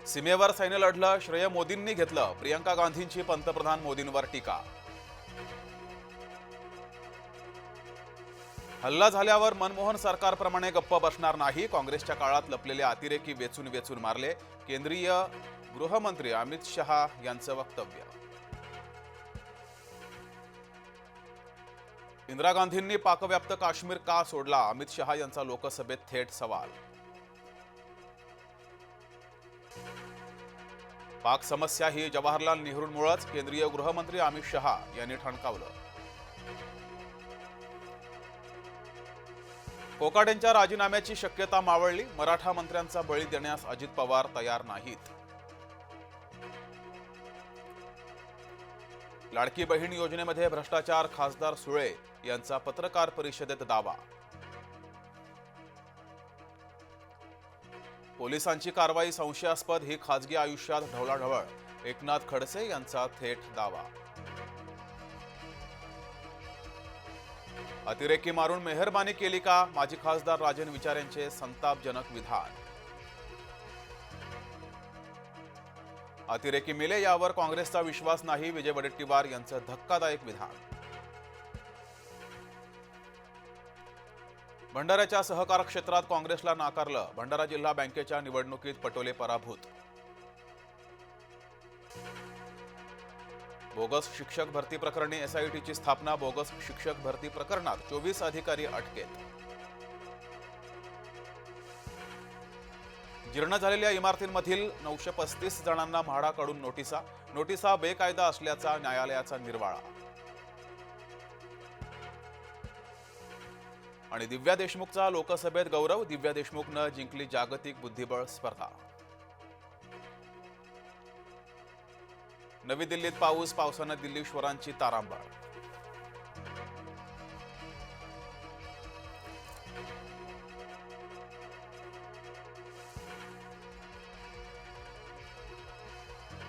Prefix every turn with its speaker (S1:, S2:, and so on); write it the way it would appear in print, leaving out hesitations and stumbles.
S1: सीमेवर सैन्य लढलं, श्रेय मोदींनी घेतलं. प्रियंका गांधींची पंतप्रधान मोदींवर टीका. हल्ला झाल्यावर मनमोहन सरकारप्रमाणे गप्प बसणार नाही. काँग्रेसच्या काळात लपलेले अतिरेकी वेचून वेचून मारले. केंद्रीय गृहमंत्री अमित शहा यांचं वक्तव्य. इंदिरा गांधींनी पाकव्याप्त काश्मीर का सोडला? अमित शहा यांचा लोकसभेत थेट सवाल. पाक समस्या ही जवाहरलाल नेहरूंमुळेच, केंद्रीय गृहमंत्री अमित शहा यांनी ठणकावलं. कोकाटेंच्या राजीनाम्याची शक्यता मावळली. मराठा मंत्र्यांचा बळी देण्यास अजित पवार तयार नाहीत. लाडकी बहीण योजनेमध्ये भ्रष्टाचार, खासदार सुळे यांचा पत्रकार परिषदेत दावा. पोलिसांची कारवाई संशयास्पद, ही खासगी आयुष्यात ढवळाढवळ. एकनाथ खडसे यांचा थेट दावा. अतिरेकी मारून मेहरबानी केली का? माजी खासदार राजन विचार यांचे संतापजनक विधान. अतिरेकी मेले यावर काँग्रेसचा विश्वास नाही. विजय वडेट्टीवार यांचं धक्कादायक विधान. भंडाऱ्याच्या सहकार क्षेत्रात काँग्रेसला नाकारलं. भंडारा जिल्हा बँकेच्या निवडणुकीत पटोले पराभूत. बोगस शिक्षक भरती प्रकरणी एसआयटीची स्थापना. बोगस शिक्षक भरती प्रकरणात 24 अधिकारी अटकेत. जीर्ण झालेल्या इमारतींमधील 935 जणांना म्हाडाकडून नोटिसा बेकायदा असल्याचा न्यायालयाचा निर्वाळा. आणि दिव्या देशमुखचा लोकसभेत गौरव. दिव्या देशमुखनं जिंकली जागतिक बुद्धिबळ स्पर्धा. नवी दिल्लीत पावसानं दिल्लीश्वरांची तारांबळ.